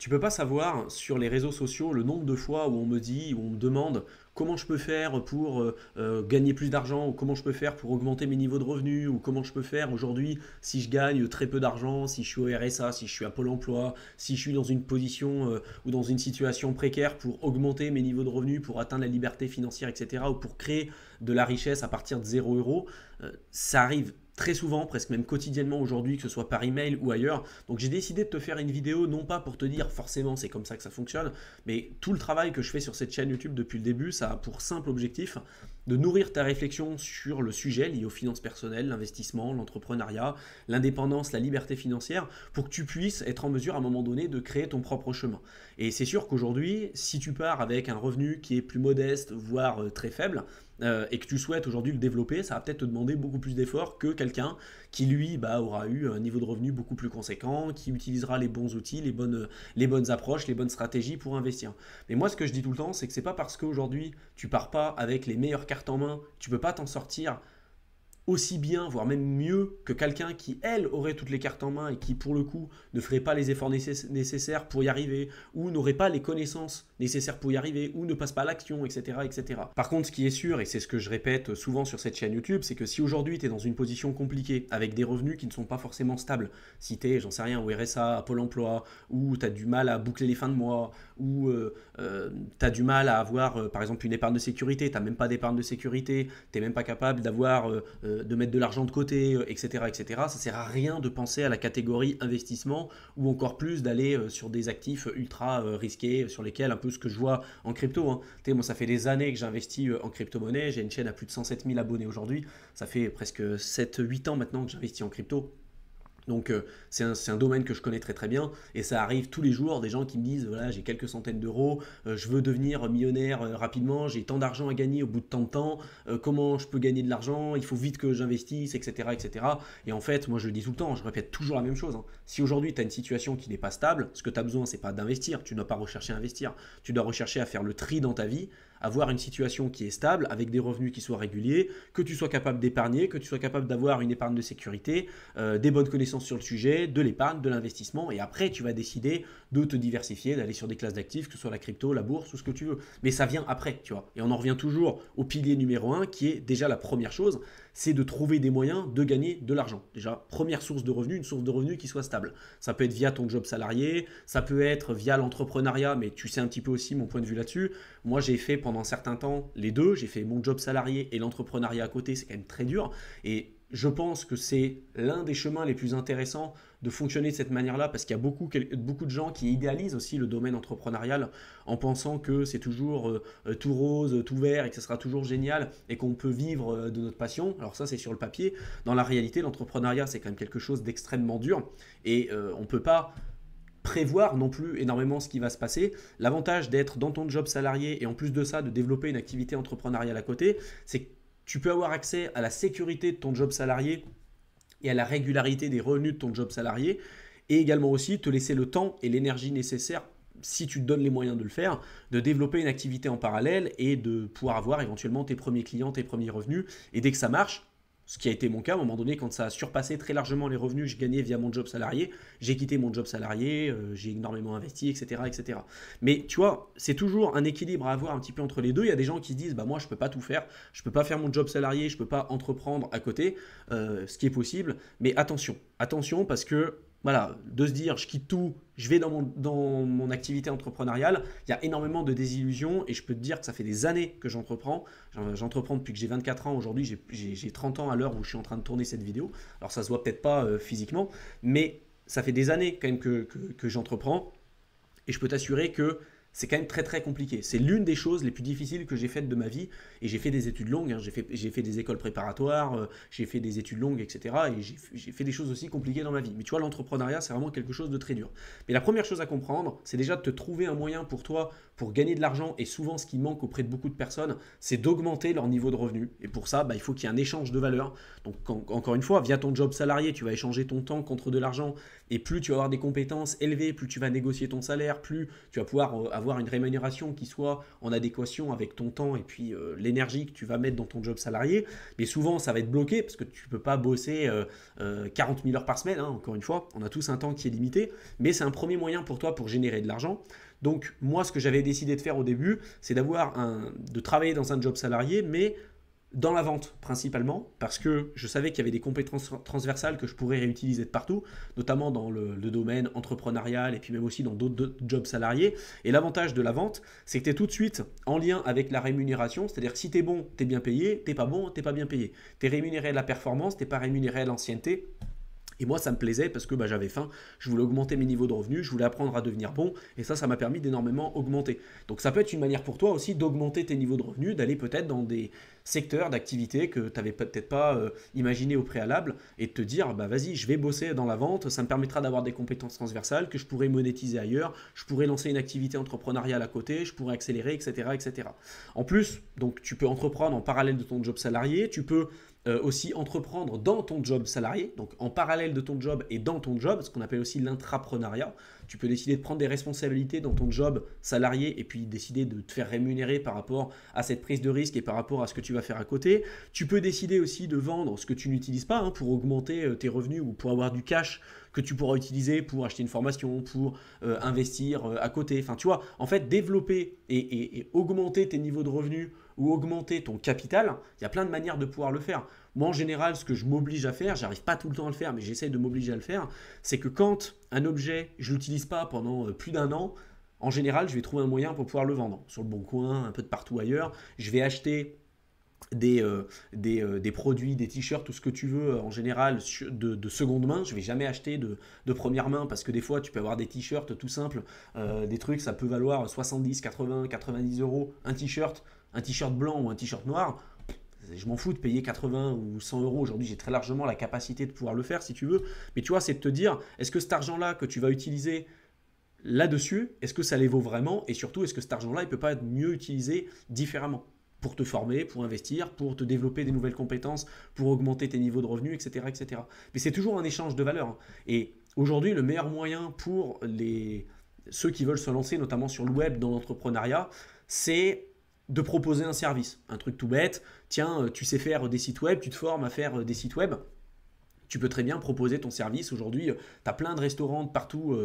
Tu peux pas savoir sur les réseaux sociaux le nombre de fois où on me dit, où on me demande comment je peux faire pour gagner plus d'argent, ou comment je peux faire pour augmenter mes niveaux de revenus, ou comment je peux faire aujourd'hui si je gagne très peu d'argent, si je suis au RSA, si je suis à Pôle emploi, si je suis dans une position ou dans une situation précaire pour augmenter mes niveaux de revenus, pour atteindre la liberté financière, etc., ou pour créer de la richesse à partir de 0 euros. Ça arrive très souvent, presque même quotidiennement aujourd'hui, que ce soit par email ou ailleurs. Donc j'ai décidé de te faire une vidéo, non pas pour te dire forcément c'est comme ça que ça fonctionne, mais tout le travail que je fais sur cette chaîne YouTube depuis le début, ça a pour simple objectif de nourrir ta réflexion sur le sujet lié aux finances personnelles, l'investissement, l'entrepreneuriat, l'indépendance, la liberté financière, pour que tu puisses être en mesure à un moment donné de créer ton propre chemin. Et c'est sûr qu'aujourd'hui, si tu pars avec un revenu qui est plus modeste, voire très faible, et que tu souhaites aujourd'hui le développer, ça va peut-être te demander beaucoup plus d'efforts que quelqu'un qui lui aura eu un niveau de revenu beaucoup plus conséquent, qui utilisera les bons outils, les bonnes approches, les bonnes stratégies pour investir. Mais moi ce que je dis tout le temps, c'est que c'est pas parce qu'aujourd'hui tu pars pas avec les meilleures cartes en main, tu peux pas t'en sortir aussi bien, voire même mieux que quelqu'un qui, elle, aurait toutes les cartes en main et qui, pour le coup, ne ferait pas les efforts nécessaires pour y arriver, ou n'aurait pas les connaissances nécessaires pour y arriver, ou ne passe pas à l'action, etc., etc. Par contre, ce qui est sûr, et c'est ce que je répète souvent sur cette chaîne YouTube, c'est que si aujourd'hui tu es dans une position compliquée, avec des revenus qui ne sont pas forcément stables, si tu es, j'en sais rien, au RSA, à Pôle emploi, ou tu as du mal à boucler les fins de mois, ou tu as du mal à avoir, par exemple, une épargne de sécurité, tu n'as même pas d'épargne de sécurité, tu n'es même pas capable d'avoir de mettre de l'argent de côté, etc., etc., ça sert à rien de penser à la catégorie investissement ou encore plus d'aller sur des actifs ultra risqués sur lesquels un peu ce que je vois en crypto. Hein. Moi, ça fait des années que j'investis en crypto-monnaie. J'ai une chaîne à plus de 107 000 abonnés aujourd'hui. Ça fait presque 7-8 ans maintenant que j'investis en crypto. Donc c'est un domaine que je connais très très bien et ça arrive tous les jours des gens qui me disent voilà j'ai quelques centaines d'euros, je veux devenir millionnaire rapidement, j'ai tant d'argent à gagner au bout de tant de temps, comment je peux gagner de l'argent, il faut vite que j'investisse, etc., etc. Et en fait moi je le dis tout le temps, je répète toujours la même chose. Hein. Si aujourd'hui tu as une situation qui n'est pas stable, ce que tu as besoin c'est pas d'investir, tu ne dois pas rechercher à investir, tu dois rechercher à faire le tri dans ta vie, avoir une situation qui est stable, avec des revenus qui soient réguliers, que tu sois capable d'épargner, que tu sois capable d'avoir une épargne de sécurité, des bonnes connaissances sur le sujet, de l'épargne, de l'investissement, et après tu vas décider de te diversifier, d'aller sur des classes d'actifs, que ce soit la crypto, la bourse, ou ce que tu veux. Mais ça vient après, tu vois. Et on en revient toujours au pilier numéro un, qui est déjà la première chose, c'est de trouver des moyens de gagner de l'argent. Déjà, première source de revenus, une source de revenus qui soit stable. Ça peut être via ton job salarié, ça peut être via l'entrepreneuriat, mais tu sais un petit peu aussi mon point de vue là-dessus. Moi, j'ai fait pendant un certain temps les deux. J'ai fait mon job salarié et l'entrepreneuriat à côté. C'est quand même très dur. Et je pense que c'est l'un des chemins les plus intéressants de fonctionner de cette manière-là parce qu'il y a beaucoup de gens qui idéalisent aussi le domaine entrepreneurial en pensant que c'est toujours tout rose, tout vert et que ce sera toujours génial et qu'on peut vivre de notre passion. Alors ça, c'est sur le papier. Dans la réalité, l'entrepreneuriat, c'est quand même quelque chose d'extrêmement dur et on ne peut pas prévoir non plus énormément ce qui va se passer. L'avantage d'être dans ton job salarié et en plus de ça de développer une activité entrepreneuriale à côté, c'est que tu peux avoir accès à la sécurité de ton job salarié et à la régularité des revenus de ton job salarié et également aussi te laisser le temps et l'énergie nécessaire si tu te donnes les moyens de le faire, de développer une activité en parallèle et de pouvoir avoir éventuellement tes premiers clients, tes premiers revenus. Et dès que ça marche, ce qui a été mon cas à un moment donné, quand ça a surpassé très largement les revenus que je gagnais via mon job salarié, j'ai quitté mon job salarié, j'ai énormément investi, etc., etc. Mais tu vois, c'est toujours un équilibre à avoir un petit peu entre les deux. Il y a des gens qui se disent, bah moi je peux pas tout faire, je peux pas faire mon job salarié, je peux pas entreprendre à côté, ce qui est possible. Mais attention, attention parce que voilà, de se dire je quitte tout, je vais dans mon activité entrepreneuriale, il y a énormément de désillusions et je peux te dire que ça fait des années que j'entreprends. J'entreprends depuis que j'ai 24 ans, aujourd'hui j'ai 30 ans à l'heure où je suis en train de tourner cette vidéo. Alors ça se voit peut-être pas physiquement, mais ça fait des années quand même que j'entreprends et je peux t'assurer que c'est quand même très très compliqué. C'est l'une des choses les plus difficiles que j'ai faites de ma vie. Et j'ai fait des études longues, hein. J'ai fait des écoles préparatoires, j'ai fait des études longues, etc. Et j'ai fait des choses aussi compliquées dans ma vie. Mais tu vois, l'entrepreneuriat, c'est vraiment quelque chose de très dur. Mais la première chose à comprendre, c'est déjà de te trouver un moyen pour toi, pour gagner de l'argent. Et souvent, ce qui manque auprès de beaucoup de personnes, c'est d'augmenter leur niveau de revenu. Et pour ça, il faut qu'il y ait un échange de valeur. Donc, encore une fois, via ton job salarié, tu vas échanger ton temps contre de l'argent. Et plus tu vas avoir des compétences élevées, plus tu vas négocier ton salaire, plus tu vas pouvoir avoir une rémunération qui soit en adéquation avec ton temps et puis l'énergie que tu vas mettre dans ton job salarié. Mais souvent, ça va être bloqué parce que tu ne peux pas bosser 40 000 heures par semaine. Hein, encore une fois, on a tous un temps qui est limité. Mais c'est un premier moyen pour toi pour générer de l'argent. Donc moi, ce que j'avais décidé de faire au début, c'est de travailler dans un job salarié, mais dans la vente principalement, parce que je savais qu'il y avait des compétences transversales que je pourrais réutiliser de partout, notamment dans le domaine entrepreneurial et puis même aussi dans d'autres jobs salariés. Et l'avantage de la vente, c'est que tu es tout de suite en lien avec la rémunération, c'est-à-dire que si tu es bon, tu es bien payé, tu n'es pas bon, tu n'es pas bien payé. Tu es rémunéré à la performance, tu n'es pas rémunéré à l'ancienneté. Et moi, ça me plaisait parce que j'avais faim, je voulais augmenter mes niveaux de revenus, je voulais apprendre à devenir bon, et ça m'a permis d'énormément augmenter. Donc ça peut être une manière pour toi aussi d'augmenter tes niveaux de revenus, d'aller peut-être dans des secteurs d'activité que tu n'avais peut-être pas imaginé au préalable, et de te dire, vas-y, je vais bosser dans la vente, ça me permettra d'avoir des compétences transversales que je pourrais monétiser ailleurs, je pourrais lancer une activité entrepreneuriale à côté, je pourrais accélérer, etc. etc. En plus, donc tu peux entreprendre en parallèle de ton job salarié, tu peux aussi entreprendre dans ton job salarié, donc en parallèle de ton job et dans ton job, ce qu'on appelle aussi l'intrapreneuriat. Tu peux décider de prendre des responsabilités dans ton job salarié et puis décider de te faire rémunérer par rapport à cette prise de risque et par rapport à ce que tu vas faire à côté. Tu peux décider aussi de vendre ce que tu n'utilises pas pour augmenter tes revenus ou pour avoir du cash que tu pourras utiliser pour acheter une formation, pour investir à côté. Enfin, tu vois, en fait, développer et augmenter tes niveaux de revenus ou augmenter ton capital, il y a plein de manières de pouvoir le faire. Moi, en général, ce que je m'oblige à faire, j'arrive pas tout le temps à le faire, mais j'essaye de m'obliger à le faire, c'est que quand un objet, je l'utilise pas pendant plus d'un an, en général, je vais trouver un moyen pour pouvoir le vendre. Sur le Bon Coin, un peu de partout ailleurs, je vais acheter des produits, des t-shirts, tout ce que tu veux en général de seconde main. Je ne vais jamais acheter de première main parce que des fois tu peux avoir des t-shirts tout simples, des trucs ça peut valoir 70, 80, 90 euros un t-shirt blanc ou un t-shirt noir. Je m'en fous de payer 80 ou 100 euros. Aujourd'hui, j'ai très largement la capacité de pouvoir le faire si tu veux. Mais tu vois, c'est de te dire, est-ce que cet argent-là que tu vas utiliser là-dessus, est-ce que ça les vaut vraiment? Et surtout, est-ce que cet argent-là, il ne peut pas être mieux utilisé différemment? Pour te former, pour investir, pour te développer des nouvelles compétences, pour augmenter tes niveaux de revenus, etc. etc. Mais c'est toujours un échange de valeurs. Et aujourd'hui, le meilleur moyen pour ceux qui veulent se lancer, notamment sur le web, dans l'entrepreneuriat, c'est de proposer un service. Un truc tout bête, tiens, tu sais faire des sites web, tu te formes à faire des sites web. Tu peux très bien proposer ton service. Aujourd'hui, tu as plein de restaurants partout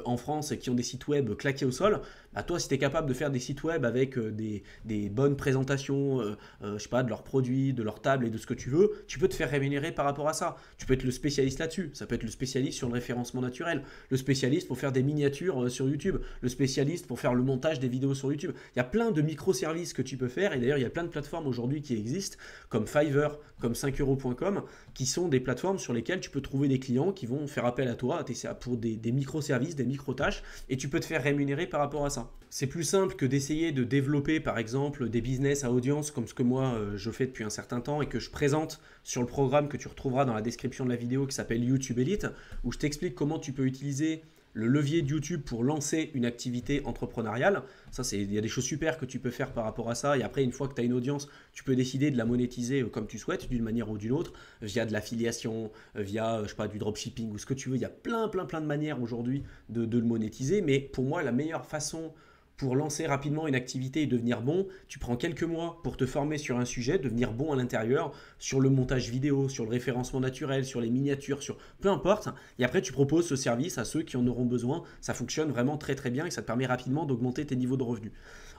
en France qui ont des sites web claqués au sol. Toi, si tu es capable de faire des sites web avec des bonnes présentations je sais pas, de leurs produits, de leurs tables et de ce que tu veux, tu peux te faire rémunérer par rapport à ça. Tu peux être le spécialiste là-dessus. Ça peut être le spécialiste sur le référencement naturel, le spécialiste pour faire des miniatures sur YouTube, le spécialiste pour faire le montage des vidéos sur YouTube. Il y a plein de microservices que tu peux faire. Et d'ailleurs, il y a plein de plateformes aujourd'hui qui existent, comme Fiverr, comme 5euros.com, qui sont des plateformes sur lesquelles tu peux trouver des clients qui vont faire appel à toi pour des microservices, des micro-tâches, et tu peux te faire rémunérer par rapport à ça. C'est plus simple que d'essayer de développer par exemple des business à audience comme ce que moi je fais depuis un certain temps et que je présente sur le programme que tu retrouveras dans la description de la vidéo qui s'appelle YouTube Elite, où je t'explique comment tu peux utiliser le levier de YouTube pour lancer une activité entrepreneuriale. Ça, il y a des choses super que tu peux faire par rapport à ça. Et après, une fois que tu as une audience, tu peux décider de la monétiser comme tu souhaites, d'une manière ou d'une autre, via de l'affiliation, via, je sais pas, du dropshipping ou ce que tu veux. Il y a plein de manières aujourd'hui de le monétiser. Mais pour moi, la meilleure façon pour lancer rapidement une activité et devenir bon, tu prends quelques mois pour te former sur un sujet, devenir bon à l'intérieur, sur le montage vidéo, sur le référencement naturel, sur les miniatures, sur peu importe. Et après, tu proposes ce service à ceux qui en auront besoin. Ça fonctionne vraiment très bien et ça te permet rapidement d'augmenter tes niveaux de revenus.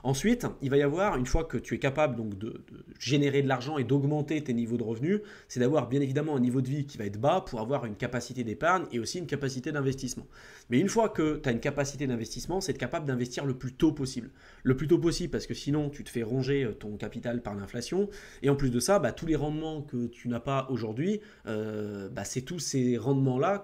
Ensuite, il va y avoir, une fois que tu es capable donc de générer de l'argent et d'augmenter tes niveaux de revenus, c'est d'avoir bien évidemment un niveau de vie qui va être bas pour avoir une capacité d'épargne et aussi une capacité d'investissement. Mais une fois que tu as une capacité d'investissement, c'est être capable d'investir le plus tôt possible. Le plus tôt possible parce que sinon tu te fais ronger ton capital par l'inflation. Et en plus de ça, tous les rendements que tu n'as pas aujourd'hui, c'est tous ces rendements-là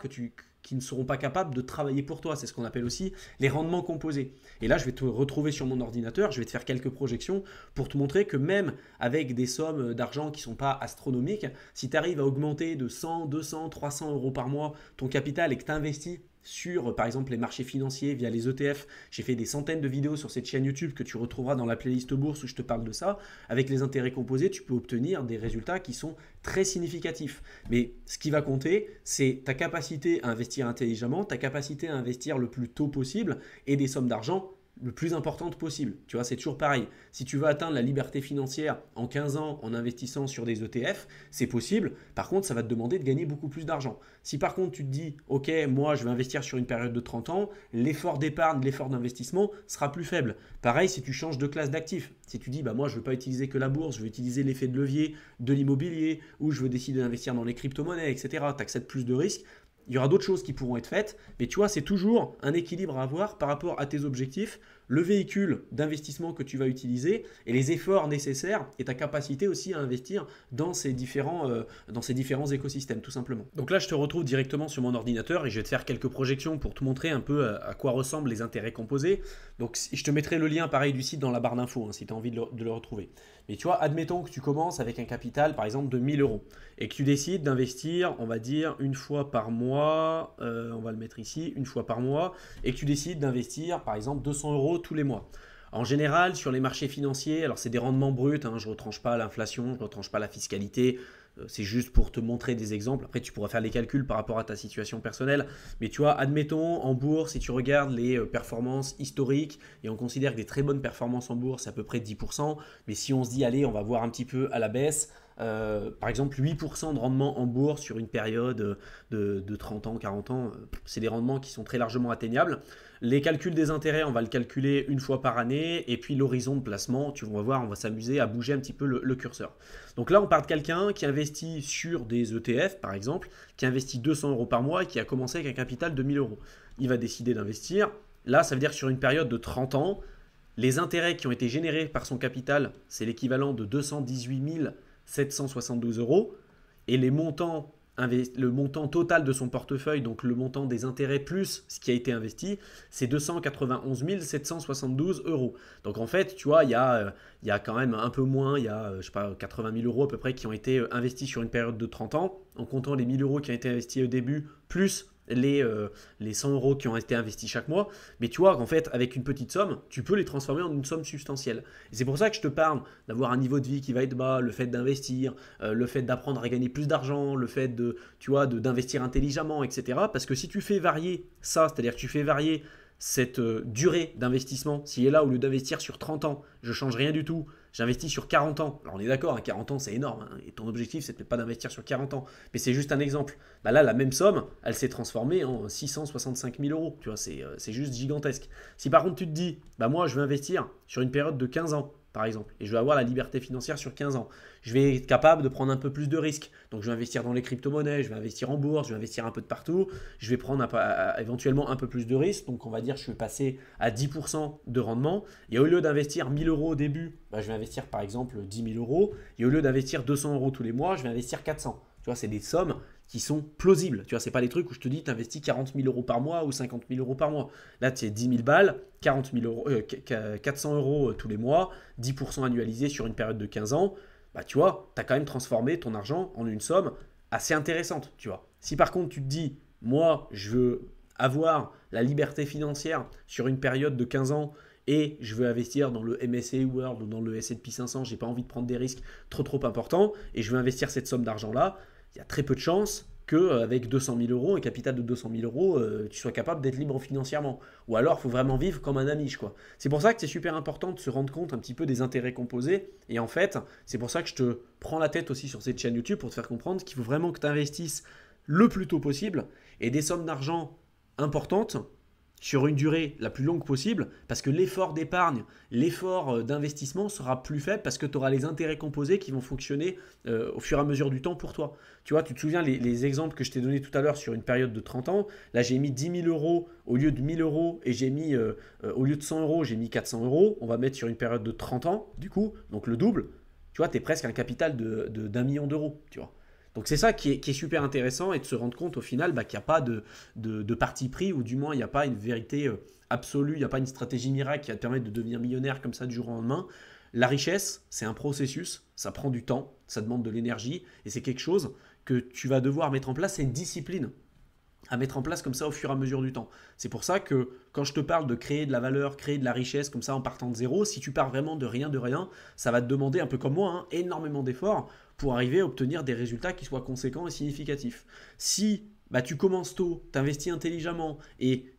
qui ne seront pas capables de travailler pour toi. C'est ce qu'on appelle aussi les rendements composés. Et là, je vais te retrouver sur mon ordinateur, je vais te faire quelques projections pour te montrer que même avec des sommes d'argent qui ne sont pas astronomiques, si tu arrives à augmenter de 100, 200, 300 euros par mois ton capital et que tu investis sur, par exemple, les marchés financiers via les ETF. J'ai fait des centaines de vidéos sur cette chaîne YouTube que tu retrouveras dans la playlist bourse où je te parle de ça. Avec les intérêts composés, tu peux obtenir des résultats qui sont très significatifs. Mais ce qui va compter, c'est ta capacité à investir intelligemment, ta capacité à investir le plus tôt possible et des sommes d'argent le plus importante possible. Tu vois, c'est toujours pareil. Si tu veux atteindre la liberté financière en 15 ans en investissant sur des ETF, c'est possible. Par contre, ça va te demander de gagner beaucoup plus d'argent. Si par contre tu te dis, ok, moi je vais investir sur une période de 30 ans, l'effort d'épargne, l'effort d'investissement sera plus faible. Pareil si tu changes de classe d'actifs. Si tu dis, bah moi je ne veux pas utiliser que la bourse, je veux utiliser l'effet de levier de l'immobilier, ou je veux décider d'investir dans les crypto-monnaies, etc., tu acceptes plus de risques. Il y aura d'autres choses qui pourront être faites, mais tu vois, c'est toujours un équilibre à avoir par rapport à tes objectifs, le véhicule d'investissement que tu vas utiliser et les efforts nécessaires et ta capacité aussi à investir dans ces différents écosystèmes, tout simplement. Donc là, je te retrouve directement sur mon ordinateur et je vais te faire quelques projections pour te montrer un peu à quoi ressemblent les intérêts composés. Donc, je te mettrai le lien pareil du site dans la barre d'infos si tu as envie de le retrouver. Mais tu vois, admettons que tu commences avec un capital, par exemple, de 1000 euros et que tu décides d'investir, on va dire, une fois par mois, on va le mettre ici, une fois par mois, et que tu décides d'investir, par exemple, 200 euros tous les mois. En général, sur les marchés financiers, alors c'est des rendements bruts, je ne retranche pas l'inflation, je ne retranche pas la fiscalité, c'est juste pour te montrer des exemples. Après, tu pourras faire les calculs par rapport à ta situation personnelle. Mais tu vois, admettons, en bourse, si tu regardes les performances historiques, et on considère que des très bonnes performances en bourse, c'est à peu près 10%. Mais si on se dit, allez, on va voir un petit peu à la baisse, par exemple 8% de rendement en bourse sur une période de 30 ans, 40 ans, c'est des rendements qui sont très largement atteignables. Les calculs des intérêts, on va le calculer une fois par année. Et puis l'horizon de placement, tu vas voir, on va s'amuser à bouger un petit peu le curseur. Donc là, on part de quelqu'un qui investit sur des ETF, par exemple, qui investit 200 euros par mois et qui a commencé avec un capital de 1000 euros. Il va décider d'investir. Là, ça veut dire que sur une période de 30 ans, les intérêts qui ont été générés par son capital, c'est l'équivalent de 218 772 euros. Et le montant total de son portefeuille, donc le montant des intérêts plus ce qui a été investi, c'est 291 772 euros. Donc en fait, tu vois, il y a quand même un peu moins, il y a, je sais pas, 80 000 euros à peu près qui ont été investis sur une période de 30 ans, en comptant les 1000 euros qui ont été investis au début, plus les 100 euros qui ont été investis chaque mois. Mais tu vois qu'en fait, avec une petite somme, tu peux les transformer en une somme substantielle. Et c'est pour ça que je te parle d'avoir un niveau de vie qui va être bas, le fait d'investir, le fait d'apprendre à gagner plus d'argent, le fait d'investir intelligemment, etc. Parce que si tu fais varier ça, c'est-à-dire que tu fais varier cette durée d'investissement, si est là, au lieu d'investir sur 30 ans, je ne change rien du tout, j'investis sur 40 ans. Alors on est d'accord, 40 ans c'est énorme, et ton objectif c'est peut-être pas d'investir sur 40 ans, mais c'est juste un exemple. Bah là, la même somme, elle s'est transformée en 665 000 euros, tu vois, c'est juste gigantesque. Si par contre tu te dis, bah moi je veux investir sur une période de 15 ans, par exemple, et je veux avoir la liberté financière sur 15 ans, je vais être capable de prendre un peu plus de risques. Donc je vais investir dans les crypto-monnaies, je vais investir en bourse, je vais investir un peu de partout, je vais prendre éventuellement un peu plus de risques. Donc on va dire que je vais passer à 10% de rendement. Et au lieu d'investir 1000 euros au début, bah, je vais investir par exemple 10 000 euros. Et au lieu d'investir 200 euros tous les mois, je vais investir 400. Tu vois, c'est des sommes qui sont plausibles. Tu vois, c'est pas les trucs où je te dis tu investis 40 000 euros par mois ou 50 000 euros par mois. Là, tu es 10 000 balles, 40 000 euros, 400 euros tous les mois, 10% annualisé sur une période de 15 ans. Bah, tu vois, tu as quand même transformé ton argent en une somme assez intéressante. Tu vois. Si par contre tu te dis, moi, je veux avoir la liberté financière sur une période de 15 ans et je veux investir dans le MSCI World ou dans le S&P 500, j'ai pas envie de prendre des risques trop importants et je veux investir cette somme d'argent-là, il y a très peu de chances qu'avec 200 000 euros, un capital de 200 000 euros, tu sois capable d'être libre financièrement. Ou alors, il faut vraiment vivre comme un Amish, quoi. C'est pour ça que c'est super important de se rendre compte un petit peu des intérêts composés. Et en fait, c'est pour ça que je te prends la tête aussi sur cette chaîne YouTube pour te faire comprendre qu'il faut vraiment que tu investisses le plus tôt possible et des sommes d'argent importantes sur une durée la plus longue possible, parce que l'effort d'épargne, l'effort d'investissement sera plus faible parce que tu auras les intérêts composés qui vont fonctionner au fur et à mesure du temps pour toi. Tu vois, tu te souviens les exemples que je t'ai donnés tout à l'heure sur une période de 30 ans, là j'ai mis 10 000 euros au lieu de 1000 euros et j'ai mis, au lieu de 100 euros, j'ai mis 400 euros, on va mettre sur une période de 30 ans, du coup, donc le double, tu vois, tu es presque un capital d'1 million d'euros, tu vois. Donc c'est ça qui est super intéressant et de se rendre compte au final qu'il n'y a pas de parti pris ou du moins il n'y a pas une vérité absolue, il n'y a pas une stratégie miracle qui va te permettre de devenir millionnaire comme ça du jour au lendemain. La richesse, c'est un processus, ça prend du temps, ça demande de l'énergie et c'est quelque chose que tu vas devoir mettre en place, c'est une discipline à mettre en place comme ça au fur et à mesure du temps. C'est pour ça que quand je te parle de créer de la valeur, créer de la richesse comme ça en partant de zéro, si tu pars vraiment de rien, ça va te demander un peu comme moi, énormément d'efforts pour arriver à obtenir des résultats qui soient conséquents et significatifs. Si tu commences tôt, tu investis intelligemment et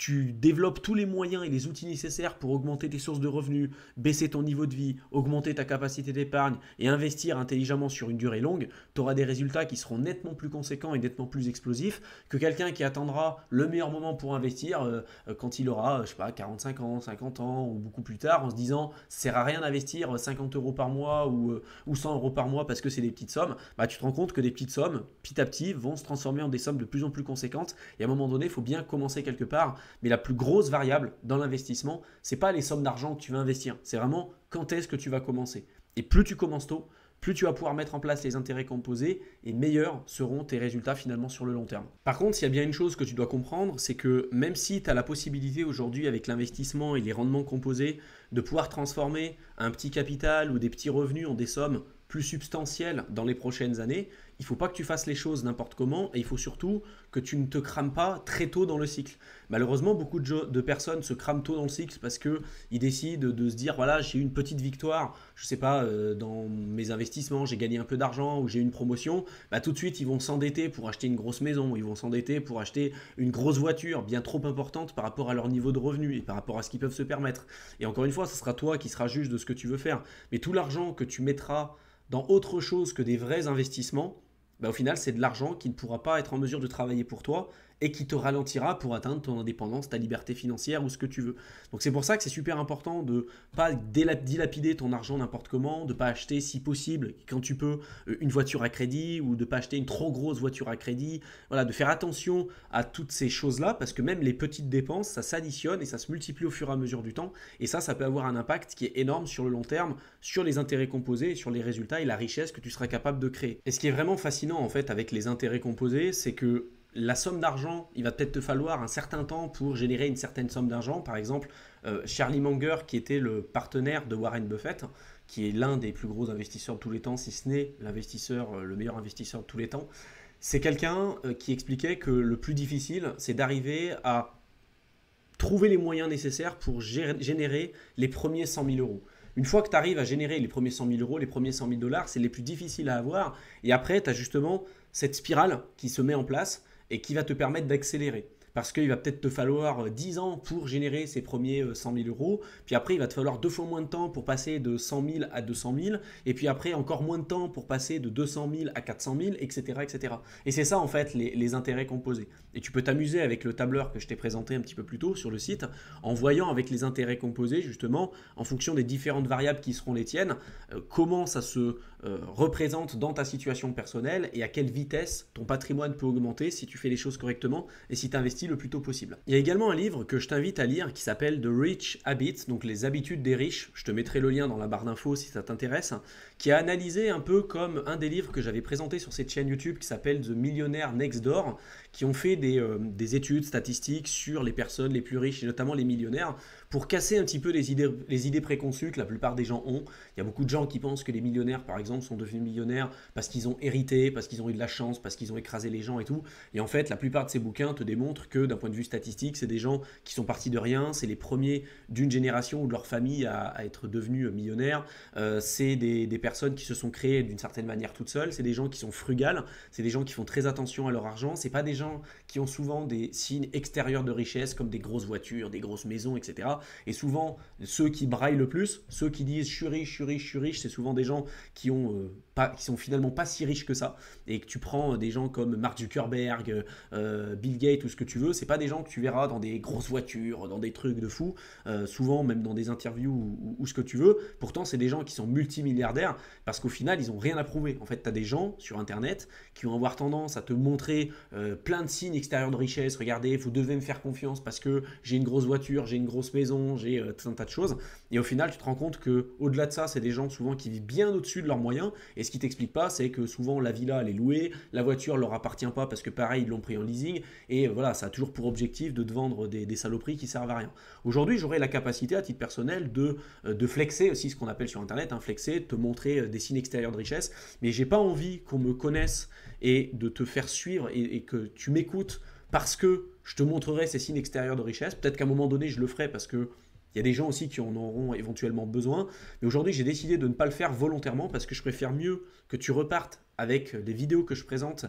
tu développes tous les moyens et les outils nécessaires pour augmenter tes sources de revenus, baisser ton niveau de vie, augmenter ta capacité d'épargne et investir intelligemment sur une durée longue, tu auras des résultats qui seront nettement plus conséquents et nettement plus explosifs que quelqu'un qui attendra le meilleur moment pour investir quand il aura, je sais pas, 45 ans, 50 ans ou beaucoup plus tard en se disant ça sert à rien d'investir 50 euros par mois ou 100 euros par mois parce que c'est des petites sommes. Bah, tu te rends compte que des petites sommes, petit à petit, vont se transformer en des sommes de plus en plus conséquentes et à un moment donné, il faut bien commencer quelque part. Mais la plus grosse variable dans l'investissement, c'est pas les sommes d'argent que tu vas investir, c'est vraiment quand est-ce que tu vas commencer. Et plus tu commences tôt, plus tu vas pouvoir mettre en place les intérêts composés et meilleurs seront tes résultats finalement sur le long terme. Par contre, s'il y a bien une chose que tu dois comprendre, c'est que même si tu as la possibilité aujourd'hui avec l'investissement et les rendements composés de pouvoir transformer un petit capital ou des petits revenus en des sommes plus substantielles dans les prochaines années, il ne faut pas que tu fasses les choses n'importe comment et il faut surtout que tu ne te crames pas très tôt dans le cycle. Malheureusement, beaucoup de personnes se crament tôt dans le cycle parce qu'ils décident de se dire voilà, j'ai eu une petite victoire, je ne sais pas, dans mes investissements, j'ai gagné un peu d'argent ou j'ai eu une promotion. Bah, tout de suite, ils vont s'endetter pour acheter une grosse maison, ils vont s'endetter pour acheter une grosse voiture bien trop importante par rapport à leur niveau de revenu et par rapport à ce qu'ils peuvent se permettre. Et encore une fois, ce sera toi qui seras juge de ce que tu veux faire. Mais tout l'argent que tu mettras dans autre chose que des vrais investissements, bah, au final, c'est de l'argent qui ne pourra pas être en mesure de travailler pour toi et qui te ralentira pour atteindre ton indépendance, ta liberté financière ou ce que tu veux. Donc c'est pour ça que c'est super important de ne pas dilapider ton argent n'importe comment, de ne pas acheter si possible, quand tu peux, une voiture à crédit ou de ne pas acheter une trop grosse voiture à crédit. Voilà, de faire attention à toutes ces choses-là parce que même les petites dépenses, ça s'additionne et ça se multiplie au fur et à mesure du temps. Et ça peut avoir un impact qui est énorme sur le long terme, sur les intérêts composés, sur les résultats et la richesse que tu seras capable de créer. Et ce qui est vraiment fascinant en fait avec les intérêts composés, c'est que la somme d'argent, il va peut-être te falloir un certain temps pour générer une certaine somme d'argent. Par exemple, Charlie Munger, qui était le partenaire de Warren Buffett, qui est l'un des plus gros investisseurs de tous les temps, si ce n'est le meilleur investisseur de tous les temps, c'est quelqu'un qui expliquait que le plus difficile, c'est d'arriver à trouver les moyens nécessaires pour générer les premiers 100 000 euros. Une fois que tu arrives à générer les premiers 100 000 euros, les premiers 100 000 dollars, c'est les plus difficiles à avoir. Et après, tu as justement cette spirale qui se met en place et qui va te permettre d'accélérer. Parce qu'il va peut-être te falloir 10 ans pour générer ces premiers 100 000 euros. Puis après, il va te falloir 2 fois moins de temps pour passer de 100 000 à 200 000. Et puis après, encore moins de temps pour passer de 200 000 à 400 000, etc. etc. Et c'est ça, en fait, les intérêts composés. Et tu peux t'amuser avec le tableur que je t'ai présenté un petit peu plus tôt sur le site, en voyant avec les intérêts composés, justement, en fonction des différentes variables qui seront les tiennes, comment ça se représente dans ta situation personnelle et à quelle vitesse ton patrimoine peut augmenter si tu fais les choses correctement et si tu investis le plus tôt possible. Il y a également un livre que je t'invite à lire qui s'appelle The Rich Habits, donc les habitudes des riches. Je te mettrai le lien dans la barre d'infos si ça t'intéresse, qui a analysé un peu comme un des livres que j'avais présenté sur cette chaîne YouTube qui s'appelle The Millionaire Next Door, qui ont fait des études statistiques sur les personnes les plus riches et notamment les millionnaires pour casser un petit peu les idées préconçues que la plupart des gens ont. Il y a beaucoup de gens qui pensent que les millionnaires, par exemple, sont devenus millionnaires parce qu'ils ont hérité, parce qu'ils ont eu de la chance, parce qu'ils ont écrasé les gens et tout. Et en fait, la plupart de ces bouquins te démontrent que d'un point de vue statistique, c'est des gens qui sont partis de rien, c'est les premiers d'une génération ou de leur famille à être devenus millionnaires. C'est des personnes qui se sont créées d'une certaine manière toutes seules, c'est des gens qui sont frugales, c'est des gens qui font très attention à leur argent, c'est pas des gens qui ont souvent des signes extérieurs de richesse comme des grosses voitures, des grosses maisons, etc. Et souvent, ceux qui braillent le plus, ceux qui disent je suis riche, je suis riche, je suis riche, c'est souvent des gens qui sont finalement pas si riches que ça. Et que tu prends des gens comme Mark Zuckerberg, Bill Gates ou ce que tu veux, c'est pas des gens que tu verras dans des grosses voitures, dans des trucs de fou, souvent même dans des interviews ou ce que tu veux. Pourtant, c'est des gens qui sont multimilliardaires parce qu'au final, ils ont rien à prouver. En fait, tu as des gens sur Internet qui vont avoir tendance à te montrer plein de signes extérieurs de richesse. Regardez, vous devez me faire confiance parce que j'ai une grosse voiture, j'ai une grosse maison, j'ai tout un tas de choses. Et au final, tu te rends compte qu'au-delà de ça, c'est des gens souvent qui vivent bien au-dessus de leurs moyens. Et ce qui t'explique pas, c'est que souvent la villa elle est louée, la voiture leur appartient pas parce que pareil, ils l'ont pris en leasing. Et voilà, ça a toujours pour objectif de te vendre des saloperies qui servent à rien. Aujourd'hui, j'aurais la capacité à titre personnel de flexer aussi ce qu'on appelle sur Internet, flexer, te montrer des signes extérieurs de richesse. Mais j'ai pas envie qu'on me connaisse et de te faire suivre et que tu m'écoutes parce que je te montrerai ces signes extérieurs de richesse. Peut-être qu'à un moment donné, je le ferai parce que il y a des gens aussi qui en auront éventuellement besoin. Mais aujourd'hui, j'ai décidé de ne pas le faire volontairement parce que je préfère mieux que tu repartes avec les vidéos que je présente,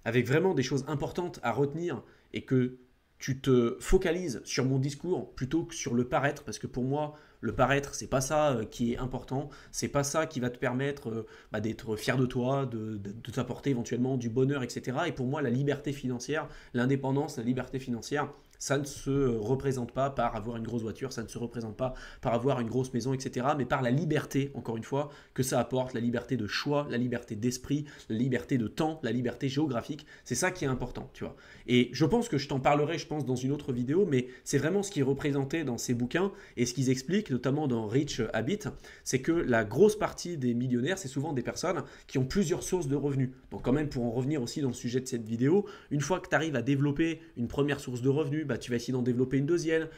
avec vraiment des choses importantes à retenir et que tu te focalises sur mon discours plutôt que sur le paraître, parce que pour moi, le paraître, c'est pas ça qui est important, c'est pas ça qui va te permettre d'être fier de toi, de t'apporter éventuellement du bonheur, etc. Et pour moi, la liberté financière, l'indépendance, la liberté financière, ça ne se représente pas par avoir une grosse voiture, ça ne se représente pas par avoir une grosse maison, etc. Mais par la liberté, encore une fois, que ça apporte, la liberté de choix, la liberté d'esprit, la liberté de temps, la liberté géographique. C'est ça qui est important, tu vois. Et je pense que je t'en parlerai, je pense, dans une autre vidéo, mais c'est vraiment ce qui est représenté dans ces bouquins et ce qu'ils expliquent, notamment dans Rich Habit, c'est que la grosse partie des millionnaires, c'est souvent des personnes qui ont plusieurs sources de revenus. Donc quand même, pour en revenir aussi dans le sujet de cette vidéo, une fois que tu arrives à développer une première source de revenus, tu vas essayer d'en développer une deuxième,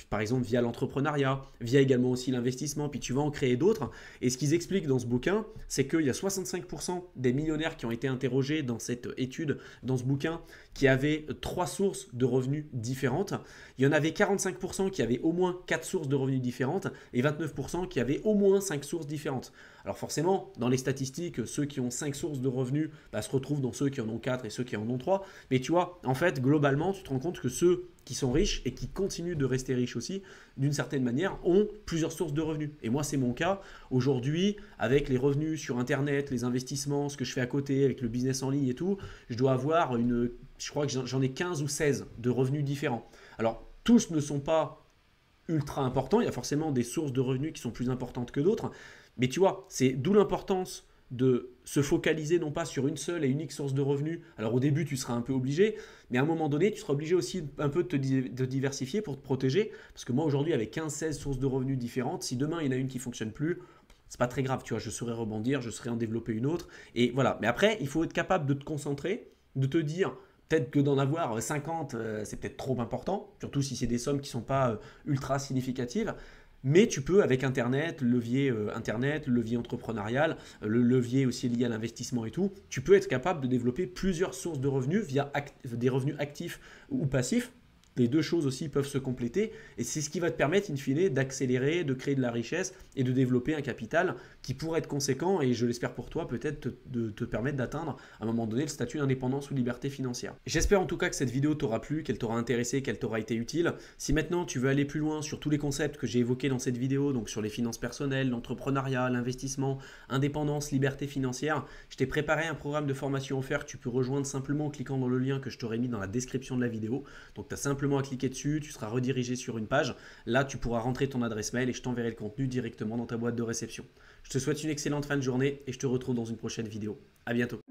par exemple via l'entrepreneuriat, via également aussi l'investissement, puis tu vas en créer d'autres. Et ce qu'ils expliquent dans ce bouquin, c'est qu'il y a 65% des millionnaires qui ont été interrogés dans cette étude, dans ce bouquin, qui avaient 3 sources de revenus différentes. Il y en avait 45% qui avaient au moins 4 sources de revenus différentes et 29% qui avaient au moins 5 sources différentes. Alors forcément, dans les statistiques, ceux qui ont 5 sources de revenus se retrouvent dans ceux qui en ont 4 et ceux qui en ont 3. Mais tu vois, en fait, globalement, tu te rends compte que ceux qui sont riches et qui continuent de rester riches aussi, d'une certaine manière, ont plusieurs sources de revenus. Et moi, c'est mon cas. Aujourd'hui, avec les revenus sur Internet, les investissements, ce que je fais à côté, avec le business en ligne et tout, je dois avoir je crois que j'en ai 15 ou 16 de revenus différents. Alors, tous ne sont pas ultra importants. Il y a forcément des sources de revenus qui sont plus importantes que d'autres. Mais tu vois, c'est d'où l'importance de se focaliser non pas sur une seule et unique source de revenus. Alors au début, tu seras un peu obligé, mais à un moment donné, tu seras obligé aussi un peu de diversifier pour te protéger. Parce que moi, aujourd'hui, avec 15-16 sources de revenus différentes, si demain, il y en a une qui ne fonctionne plus, c'est pas très grave, tu vois, je saurais rebondir, je saurais en développer une autre. Et voilà. Mais après, il faut être capable de te concentrer, de te dire, peut-être que d'en avoir 50, c'est peut-être trop important, surtout si c'est des sommes qui ne sont pas ultra significatives. Mais tu peux, avec Internet, le levier entrepreneurial, le levier aussi lié à l'investissement et tout, tu peux être capable de développer plusieurs sources de revenus via des revenus actifs ou passifs. Les deux choses aussi peuvent se compléter et c'est ce qui va te permettre in fine d'accélérer, de créer de la richesse et de développer un capital qui pourrait être conséquent et je l'espère pour toi peut-être de te permettre d'atteindre à un moment donné le statut d'indépendance ou liberté financière. J'espère en tout cas que cette vidéo t'aura plu, qu'elle t'aura intéressé, qu'elle t'aura été utile. Si maintenant tu veux aller plus loin sur tous les concepts que j'ai évoqués dans cette vidéo, donc sur les finances personnelles, l'entrepreneuriat, l'investissement, indépendance, liberté financière, je t'ai préparé un programme de formation offert que tu peux rejoindre simplement en cliquant dans le lien que je t'aurai mis dans la description de la vidéo. Donc tu as simplement à cliquer dessus, tu seras redirigé sur une page. Là, tu pourras rentrer ton adresse mail et je t'enverrai le contenu directement dans ta boîte de réception. Je te souhaite une excellente fin de journée et je te retrouve dans une prochaine vidéo. À bientôt.